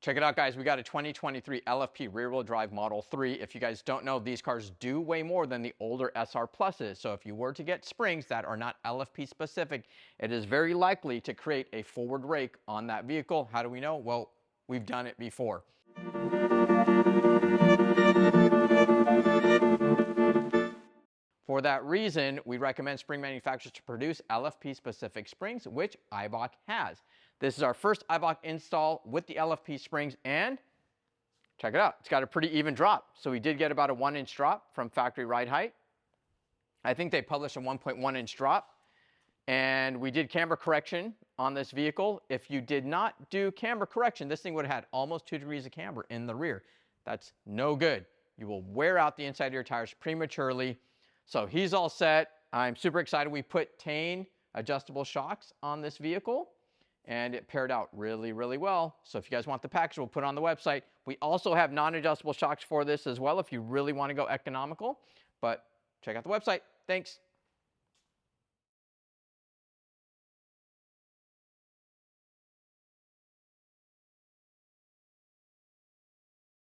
Check it out, guys. We got a 2023 LFP rear-wheel drive Model 3. If you guys don't know, these cars do weigh more than the older SR Pluses. So if you were to get springs that are not LFP specific, it is very likely to create a forward rake on that vehicle. How do we know? Well, we've done it before. For that reason, we recommend spring manufacturers to produce LFP specific springs, which Eibach has. This is our first Eibach install with the LFP springs, and check it out. It's got a pretty even drop. So we did get about a 1-inch drop from factory ride height. I think they published a 1.1-inch drop. And we did camber correction on this vehicle. If you did not do camber correction, this thing would have had almost 2 degrees of camber in the rear. That's no good. You will wear out the inside of your tires prematurely. So he's all set. I'm super excited. We put Tein adjustable shocks on this vehicle, and it paired out really, really well. So if you guys want the package, we'll put it on the website. We also have non-adjustable shocks for this as well if you really want to go economical. But check out the website. Thanks.